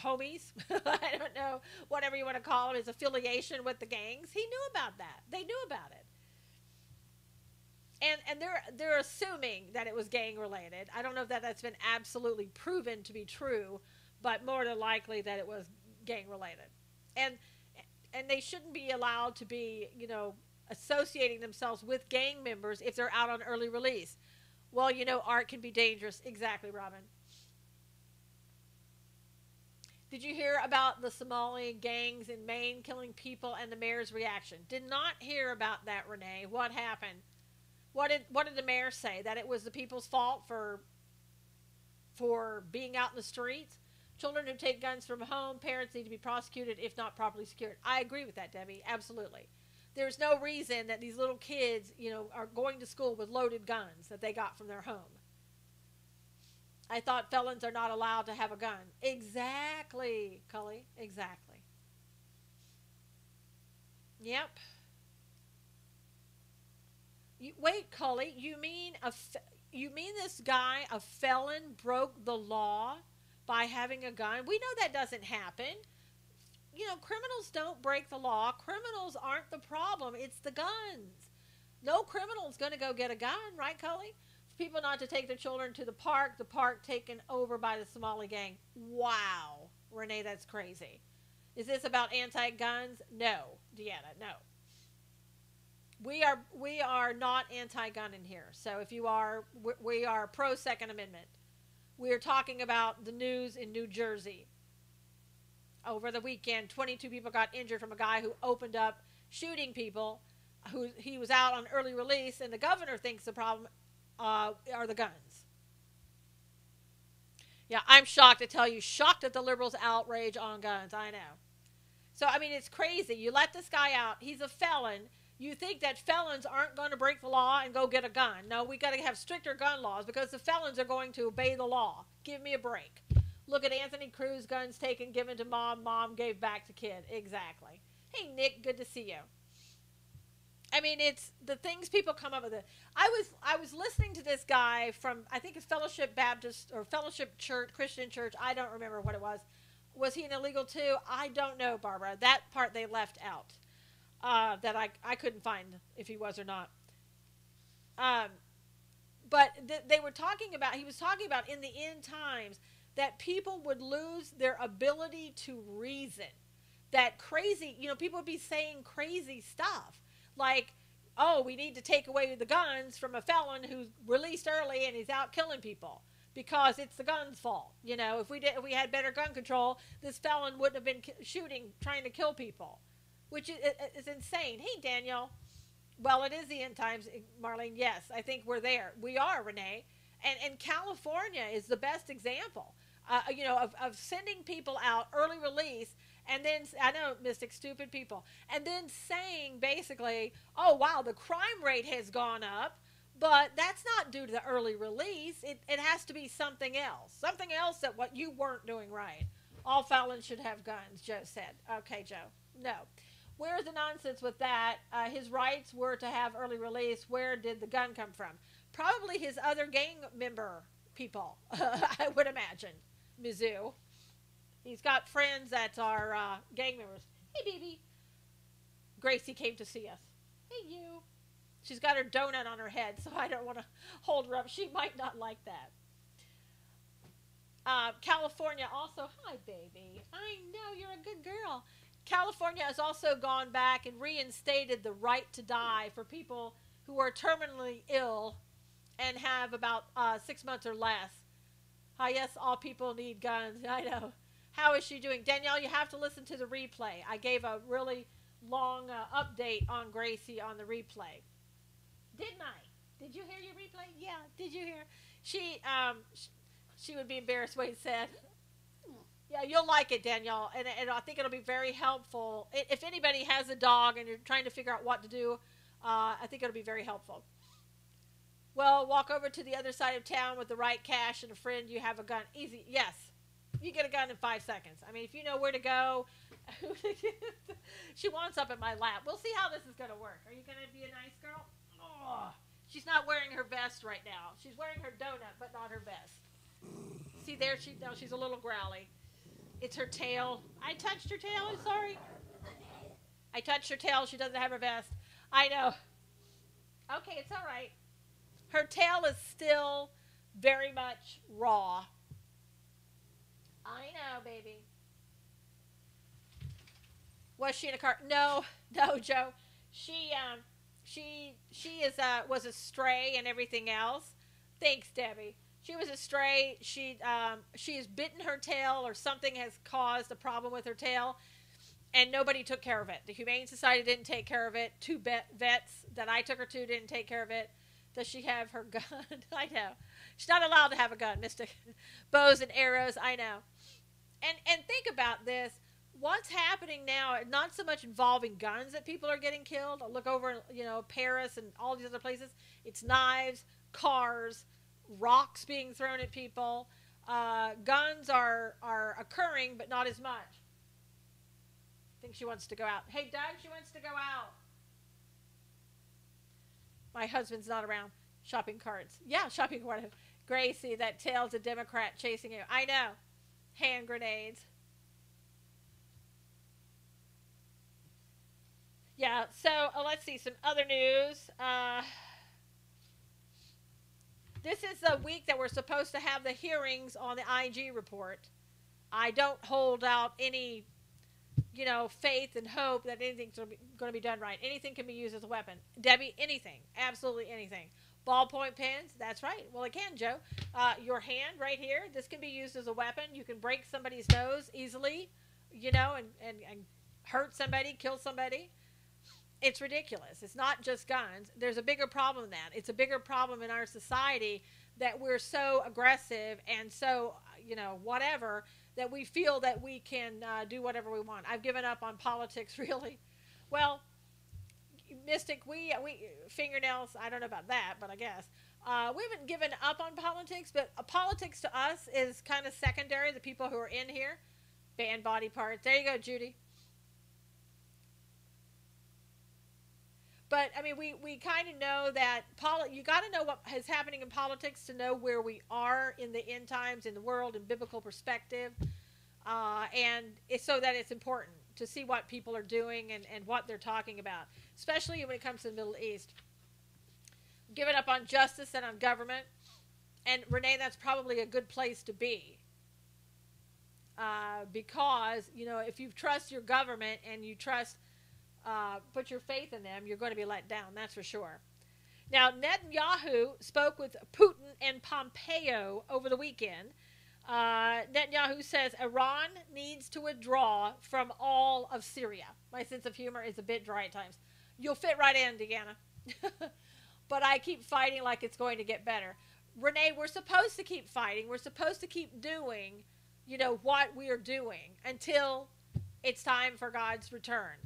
homies? I don't know, whatever you want to call him, his affiliation with the gangs. He knew about that. They knew about it. And they're assuming that it was gang-related. I don't know if that's been absolutely proven to be true, but more than likely that it was gang-related. And they shouldn't be allowed to be, associating themselves with gang members if they're out on early release. Well, art can be dangerous. Exactly, Robin. Did you hear about the Somali gangs in Maine killing people and the mayor's reaction? Did not hear about that, Renee. What happened? What did the mayor say? That it was the people's fault for being out in the streets? Children who take guns from home, parents need to be prosecuted if not properly secured. I agree with that, Debbie. Absolutely. There's no reason that these little kids, are going to school with loaded guns that they got from their home. I thought felons are not allowed to have a gun. Exactly, Cully. Exactly. Yep. Wait, Cully, you mean You mean this guy, a felon, broke the law by having a gun? We know that doesn't happen. Criminals don't break the law. Criminals aren't the problem. It's the guns. No criminal's going to go get a gun, right, Cully? For people not to take their children to the park taken over by the Somali gang. Wow. Renee, that's crazy. Is this about anti-guns? No, Deanna, no. We are not anti-gun in here. So if you are, we are pro Second Amendment. We are talking about the news in New Jersey. Over the weekend, 22 people got injured from a guy who opened up shooting people. He was out on early release, and the governor thinks the problem are the guns. Yeah, I'm shocked to tell you, shocked at the liberals' outrage on guns. I know. So, I mean, it's crazy. You let this guy out. He's a felon. You think that felons aren't going to break the law and go get a gun. No, we got to have stricter gun laws because the felons are going to obey the law. Give me a break. Look at Anthony Cruz, guns taken, given to mom. Mom gave back to kid. Exactly. Hey, Nick, good to see you. I mean, it's the things people come up with. I was listening to this guy from, I think it's Fellowship Baptist or Fellowship Church, Christian Church. I don't remember what it was. Was he an illegal too? I don't know, Barbara. That part they left out. That I couldn't find if he was or not. But they were talking about, he was talking about in the end times, that people would lose their ability to reason. That crazy, people would be saying crazy stuff. Like, oh, we need to take away the guns from a felon who's released early and he's out killing people because it's the gun's fault. If we had better gun control, this felon wouldn't have been trying to kill people, which is insane. Hey, Daniel. Well, it is the end times, Marlene. Yes, I think we're there. We are, Renee. And California is the best example. Of sending people out early release, and then, I know, Mystic, stupid people, and then saying basically, oh, wow, the crime rate has gone up, but that's not due to the early release. It has to be something else that what you weren't doing right. All felons should have guns, Joe said. Okay, Joe, no. Where's the nonsense with that? His rights were to have early release. Where did the gun come from? Probably his other gang member people, I would imagine. Mizzou. He's got friends that are gang members. Hey, baby. Gracie came to see us. Hey, you. She's got her donut on her head, so I don't want to hold her up. She might not like that. California also. Hi, baby. I know, you're a good girl. California has also gone back and reinstated the right to die for people who are terminally ill and have about 6 months or less. Yes, all people need guns. I know. How is she doing? Danielle, you have to listen to the replay. I gave a really long update on Gracie on the replay. Didn't I? Did you hear your replay? Yeah, did you hear? She would be embarrassed, Wade said. Yeah, you'll like it, Danielle, and I think it'll be very helpful. If anybody has a dog and you're trying to figure out what to do, I think it'll be very helpful. Well, walk over to the other side of town with the right cash and a friend, you have a gun. Easy. Yes. You get a gun in 5 seconds. I mean, if you know where to go. She wants up in my lap. We'll see how this is going to work. Are you going to be a nice girl? Oh, she's not wearing her vest right now. She's wearing her donut, but not her vest. See there? She's a little growly. It's her tail. I touched her tail. I'm sorry. I touched her tail. She doesn't have her vest. I know. Okay, it's all right. Her tail is still very much raw. I know, baby. Was she in a car? No, Joe. She was a stray and everything else. Thanks, Debbie. She was a stray. She has bitten her tail, or something has caused a problem with her tail, and nobody took care of it. The Humane Society didn't take care of it. 2 vets that I took her to didn't take care of it. Does she have her gun? I know. She's not allowed to have a gun, Mr. Bows and arrows. I know. And think about this. What's happening now, not so much involving guns that people are getting killed. I look over, Paris and all these other places. It's knives, cars, rocks being thrown at people. Guns are occurring, but not as much. I think she wants to go out. Hey, Doug, she wants to go out. My husband's not around. Shopping carts. Yeah, shopping cart. Gracie, that tail's a Democrat chasing you. I know. Hand grenades. Yeah, so let's see some other news. This is the week that we're supposed to have the hearings on the IG report. I don't hold out any, faith and hope that anything's going to be done right. Anything can be used as a weapon. Debbie, anything. Absolutely anything. Ballpoint pens, that's right. Well, it can, Joe. Your hand right here, this can be used as a weapon. You can break somebody's nose easily, and hurt somebody, kill somebody. It's ridiculous. It's not just guns. There's a bigger problem than that. It's a bigger problem in our society that we're so aggressive and so, whatever, that we feel that we can do whatever we want. I've given up on politics, really. Well, Mystic, we fingernails, I don't know about that, but I guess. We haven't given up on politics, but politics to us is kind of secondary, the people who are in here. Ban body parts. There you go, Judy. But, I mean, we kind of know that you got to know what is happening in politics to know where we are in the end times, in the world, in biblical perspective. And it's so that it's important to see what people are doing and what they're talking about, especially when it comes to the Middle East. Giving up on justice and on government. And, Renee, that's probably a good place to be. Because, if you trust your government and you put your faith in them, you're going to be let down, that's for sure. Now, Netanyahu spoke with Putin and Pompeo over the weekend. Netanyahu says Iran needs to withdraw from all of Syria. My sense of humor is a bit dry at times. You'll fit right in, Deanna. But I keep fighting like it's going to get better. Renee, we're supposed to keep fighting. We're supposed to keep doing, what we are doing until it's time for God's return.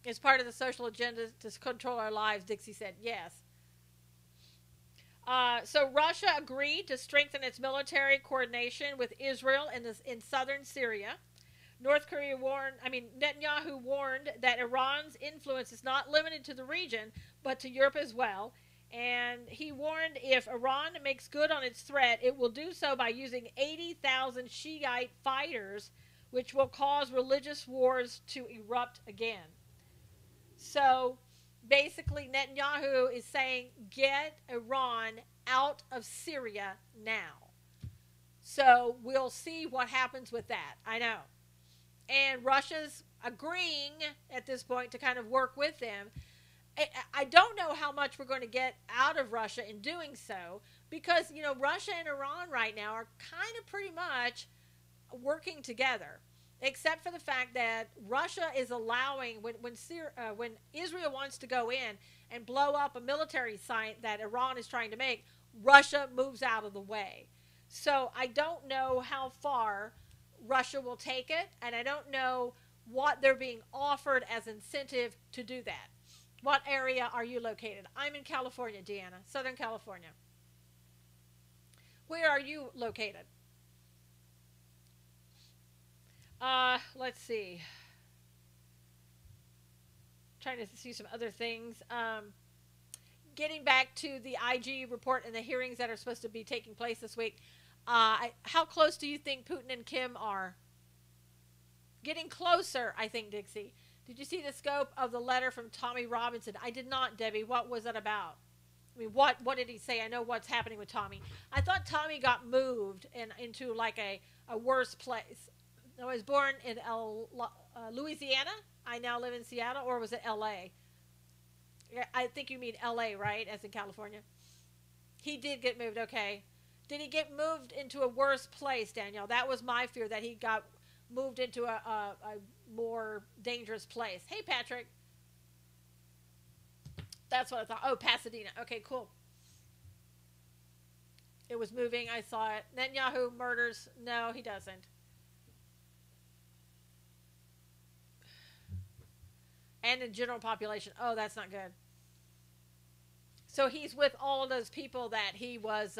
It's part of the social agenda to control our lives, Dixie said. Yes. So Russia agreed to strengthen its military coordination with Israel in southern Syria. Netanyahu warned that Iran's influence is not limited to the region, but to Europe as well. And he warned if Iran makes good on its threat, it will do so by using 80,000 Shiite fighters, which will cause religious wars to erupt again. So basically Netanyahu is saying, get Iran out of Syria now. So we'll see what happens with that. I know. And Russia's agreeing at this point to kind of work with them. I don't know how much we're going to get out of Russia in doing so because, Russia and Iran right now are kind of pretty much working together. Except for the fact that Russia is allowing, when Israel wants to go in and blow up a military site that Iran is trying to make, Russia moves out of the way. So I don't know how far Russia will take it, and I don't know what they're being offered as incentive to do that. What area are you located? I'm in California, Deanna, Southern California. Where are you located? Let's see. Trying to see some other things. Getting back to the IG report and the hearings that are supposed to be taking place this week. How close do you think Putin and Kim are? Getting closer, I think, Dixie. Did you see the scope of the letter from Tommy Robinson? I did not, Debbie. What was it about? I mean, what did he say? I know what's happening with Tommy. I thought Tommy got moved into like a worse place. I was born in Louisiana. I now live in Seattle, or was it L.A.? I think you mean L.A., right, as in California? He did get moved, okay. Did he get moved into a worse place, Danielle? That was my fear, that he got moved into a more dangerous place. Hey, Patrick. That's what I thought. Oh, Pasadena. Okay, cool. It was moving. I saw it. Netanyahu murders. No, he doesn't. And in general population. Oh, that's not good. So he's with all of those people that he was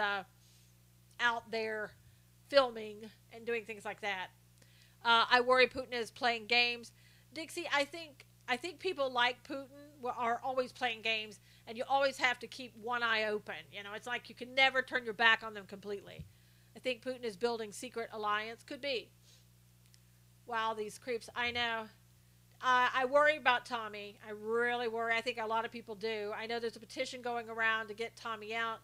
out there filming and doing things like that. I worry Putin is playing games. Dixie, I think people like Putin are always playing games and you always have to keep one eye open. You know, it's like you can never turn your back on them completely. I think Putin is building secret alliance. Could be. Wow, these creeps. I know. I worry about Tommy. I really worry. I think a lot of people do. I know there's a petition going around to get Tommy out.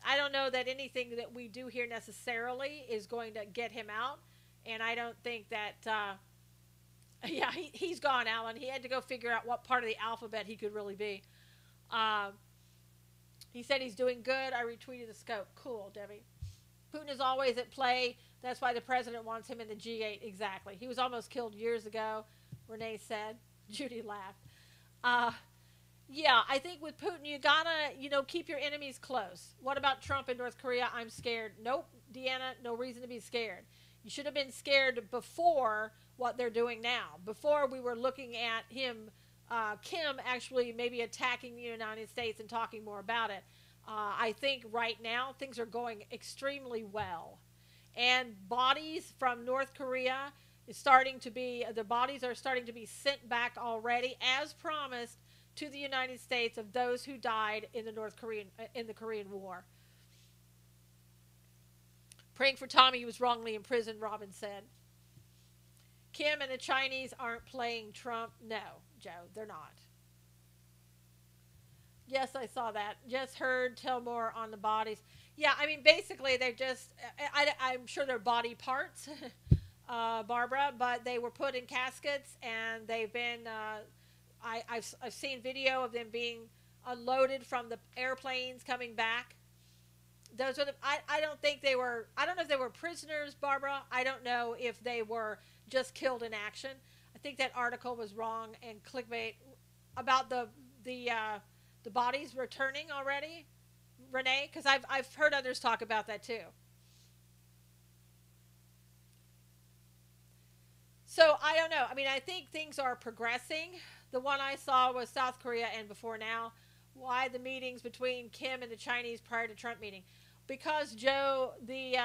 I don't know that anything that we do here necessarily is going to get him out. And I don't think that, yeah, he's gone, Alan. He had to go figure out what part of the alphabet he could really be. Um, he said he's doing good. I retweeted the scope. Cool, Debbie. Putin is always at play. That's why the president wants him in the G8. Exactly. He was almost killed years ago, Renee said. Judy laughed. Yeah, I think with Putin, you gotta, keep your enemies close. What about Trump in North Korea? I'm scared. Nope, Deanna, no reason to be scared. You should have been scared before what they're doing now. Before we were looking at him, Kim actually maybe attacking the United States and talking more about it. I think right now things are going extremely well. And bodies from North Korea the bodies are starting to be sent back already, as promised, to the United States of those who died in the Korean War. Praying for Tommy, who was wrongly imprisoned, Robin said. Kim and the Chinese aren't playing Trump. No, Joe, they're not. Yes, I saw that. Just heard, tell more on the bodies. Yeah, I mean, basically, they're just, I'm sure they're body parts, Barbara, but they were put in caskets, and they've been, I've seen video of them being unloaded from the airplanes coming back. Those are I don't think they were, I don't know if they were prisoners, Barbara. I don't know if they were just killed in action. I think that article was wrong and clickbait about the bodies returning already, Renee, because I've heard others talk about that too. So I don't know. I mean, I think things are progressing. The one I saw was South Korea and before now. Why the meetings between Kim and the Chinese prior to Trump meeting? Because Joe, the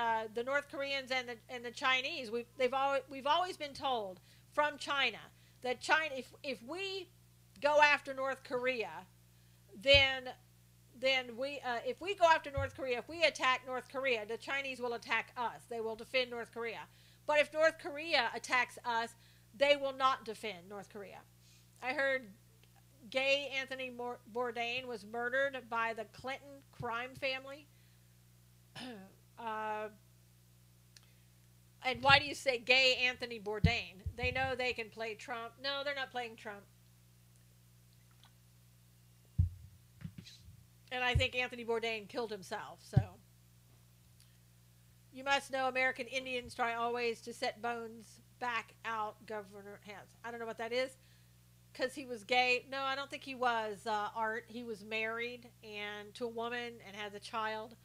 North Koreans and the Chinese, we've always been told from China that China, if we go after North Korea, then if we go after North Korea, if we attack North Korea, the Chinese will attack us. They will defend North Korea. But if North Korea attacks us, they will not defend North Korea. I heard gay Anthony Bourdain was murdered by the Clinton crime family. And why do you say gay Anthony Bourdain? They know they can play Trump. No, they're not playing Trump. And I think Anthony Bourdain killed himself, so. You must know American Indians try always to set bones back out Governor hands. I don't know what that is. Because he was gay. No, I don't think he was, Art. He was married and to a woman and has a child.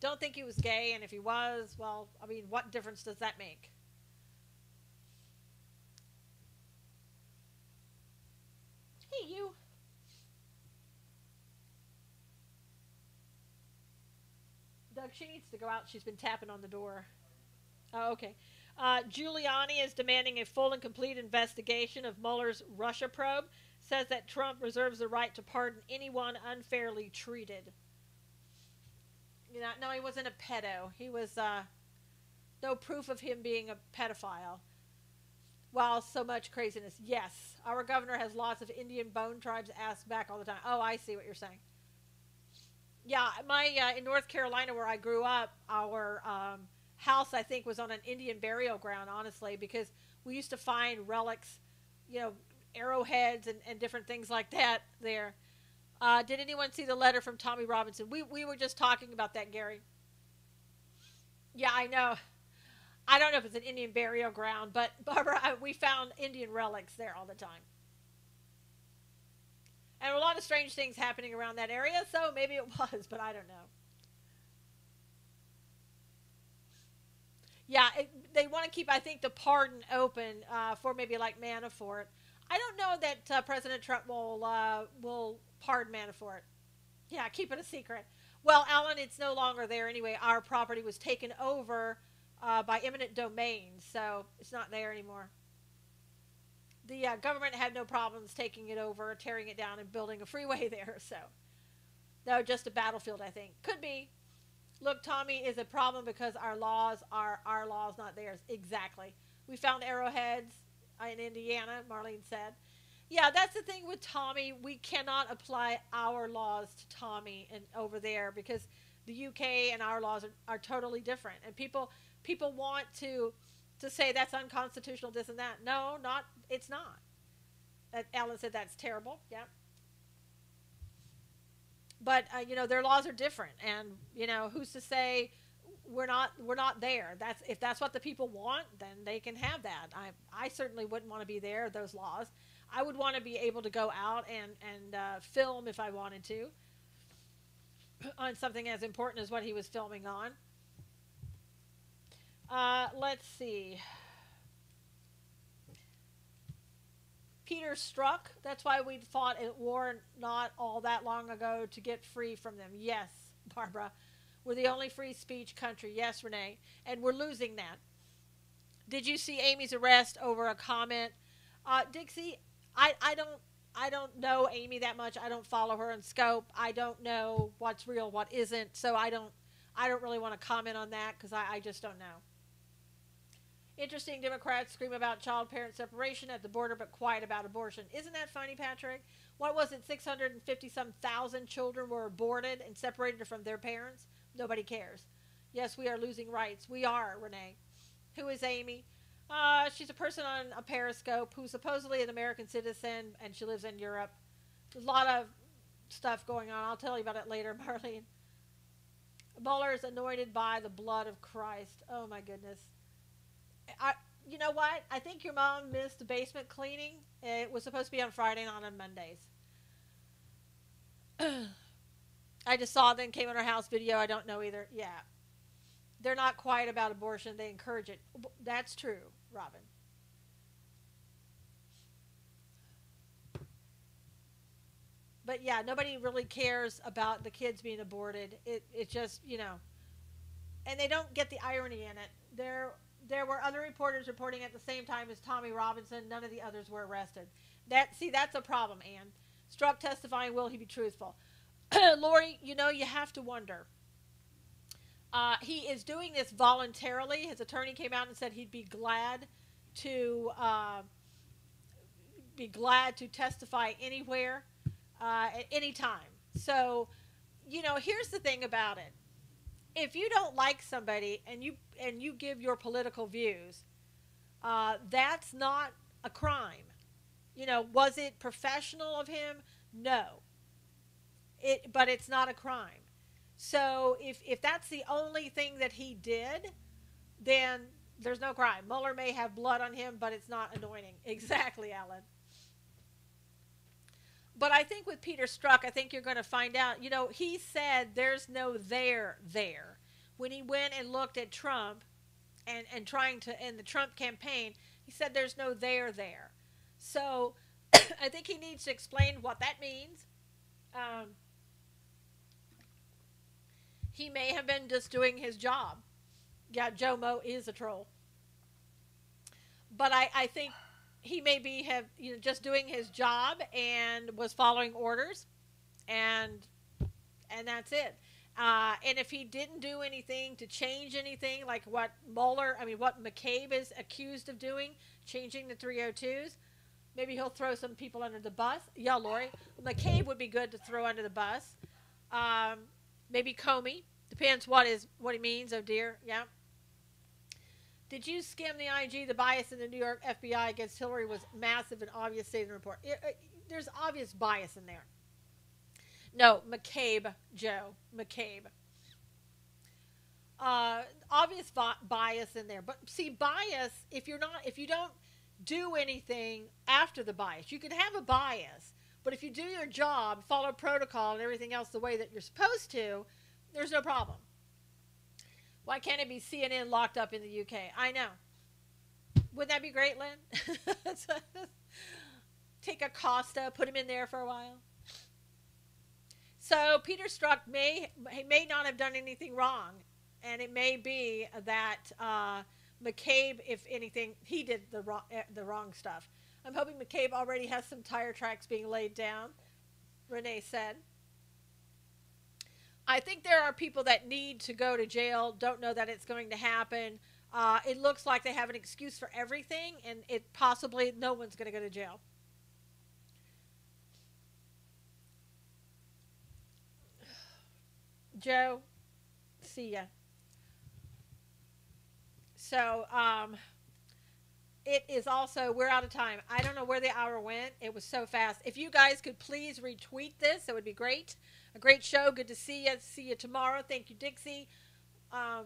Don't think he was gay, and if he was, well, I mean, what difference does that make? Hey, you. Doug, she needs to go out. She's been tapping on the door. Oh, okay. Giuliani is demanding a full and complete investigation of Mueller's Russia probe. Says that Trump reserves the right to pardon anyone unfairly treated. No, he wasn't a pedo. He was no proof of him being a pedophile. Wow, so much craziness. Yes, our governor has lots of Indian bone tribes asked back all the time. Oh, I see what you're saying. Yeah, in North Carolina where I grew up, our house, I think, was on an Indian burial ground, honestly, because we used to find relics, arrowheads and different things like that there. Did anyone see the letter from Tommy Robinson? We were just talking about that, Gary. Yeah, I know. I don't know if it's an Indian burial ground, but Barbara, we found Indian relics there all the time. And a lot of strange things happening around that area, so maybe it was, but I don't know. Yeah, they want to keep, I think, the pardon open for maybe like Manafort. I don't know that President Trump will pardon Manafort. Yeah, keep it a secret. Well, Alan, it's no longer there anyway. Our property was taken over by eminent domain, so it's not there anymore. The government had no problems taking it over, tearing it down, and building a freeway there. So, No, just a battlefield, I think. Could be. Look, Tommy is a problem because our laws are our laws, not theirs. Exactly. We found arrowheads in Indiana, Marlene said. Yeah, that's the thing with Tommy. We cannot apply our laws to Tommy and over there because the UK and our laws are totally different. And people want to say that's unconstitutional, this and that. No, not it's not. Ellen said that's terrible. Yeah. But their laws are different, and who's to say we're not there. That's if that's what the people want, then they can have that. I certainly wouldn't want to be there, those laws. I would want to be able to go out and film if I wanted to on something as important as what he was filming on. Let's see. Peter struck. That's why we fought at war not all that long ago to get free from them. Yes, Barbara. We're the only free speech country. Yes, Renee. And we're losing that. Did you see Amy's arrest over a comment? Dixie, I don't know Amy that much. I don't follow her in scope. I don't know what's real, what isn't. So I don't really want to comment on that because I just don't know. Interesting, Democrats scream about child-parent separation at the border, but quiet about abortion. Isn't that funny, Patrick? What was it, 650-some thousand children were aborted and separated from their parents? Nobody cares. Yes, we are losing rights. We are, Renee. Who is Amy? She's a person on a Periscope who's supposedly an American citizen, and she lives in Europe. There's a lot of stuff going on. I'll tell you about it later, Marlene. Mueller is anointed by the blood of Christ. Oh, my goodness. You know what? I think your mom missed the basement cleaning. It was supposed to be on Friday, not on Mondays. I just saw it, then came on our house video. I don't know either. Yeah. They're not quiet about abortion. They encourage it. That's true, Robin. But yeah, nobody really cares about the kids being aborted. It just, and they don't get the irony in it. There were other reporters reporting at the same time as Tommy Robinson. None of the others were arrested. That's a problem, Ann. Strzok testifying, will he be truthful? Lori, you have to wonder. He is doing this voluntarily. His attorney came out and said he'd be glad to testify anywhere, at any time. So, here's the thing about it. If you don't like somebody and you give your political views, that's not a crime. Was it professional of him? No. But it's not a crime. So if that's the only thing that he did, then there's no crime. Mueller may have blood on him, but it's not anointing. Exactly, Alan. But I think with Peter Strzok, I think you're going to find out, he said there's no there. When he went and looked at Trump and trying to, in the Trump campaign, he said there's no there. So I think he needs to explain what that means. He may have been just doing his job. Yeah, Joe Mo is a troll. But I think he may be just doing his job and was following orders, and that's it. And if he didn't do anything to change anything, like what McCabe is accused of doing, changing the 302s, maybe he'll throw some people under the bus. Yeah, Lori, McCabe would be good to throw under the bus. Maybe Comey. Depends what he means. Oh dear. Yeah. Did you skim the IG? The bias in the New York FBI against Hillary was massive and obvious, stated in the report. There's obvious bias in there. No, McCabe, Joe. McCabe. Obvious bias in there. But see, bias, if you don't do anything after the bias, you can have a bias. But if you do your job, follow protocol and everything else the way that you're supposed to, there's no problem. Why can't it be CNN locked up in the UK? I know. Wouldn't that be great, Lynn? Take Acosta, put him in there for a while. So Peter Strzok may not have done anything wrong, and it may be that McCabe, if anything, he did the wrong stuff. I'm hoping McCabe already has some tire tracks being laid down, Renee said. I think there are people that need to go to jail, don't know that it's going to happen. It looks like they have an excuse for everything, and it possibly no one's going to go to jail. Joe, see ya. So, it is also, we're out of time. I don't know where the hour went. It was so fast. If you guys could please retweet this, it would be great. A great show. Good to see you. See you tomorrow. Thank you, Dixie. Um,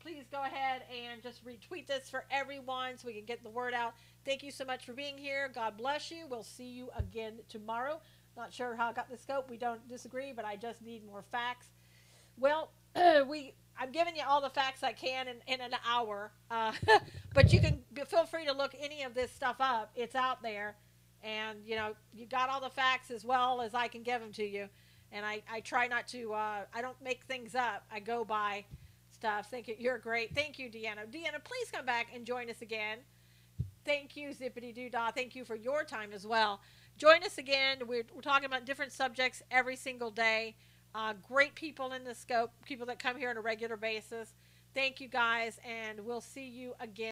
Please go ahead and just retweet this for everyone so we can get the word out. Thank you so much for being here. God bless you. We'll see you again tomorrow. Not sure how I got the scope. We don't disagree, but I just need more facts. Well, I'm giving you all the facts I can in an hour, but you can feel free to look any of this stuff up. It's out there, and you got all the facts as well as I can give them to you. And I try not to. I don't make things up. I go by stuff. Thank you. You're great. Thank you, Deanna. Deanna, please come back and join us again. Thank you, Zippity Doo Dah. Thank you for your time as well. Join us again. We're talking about different subjects every single day. Great people in the scope, people that come here on a regular basis. Thank you guys, and we'll see you again.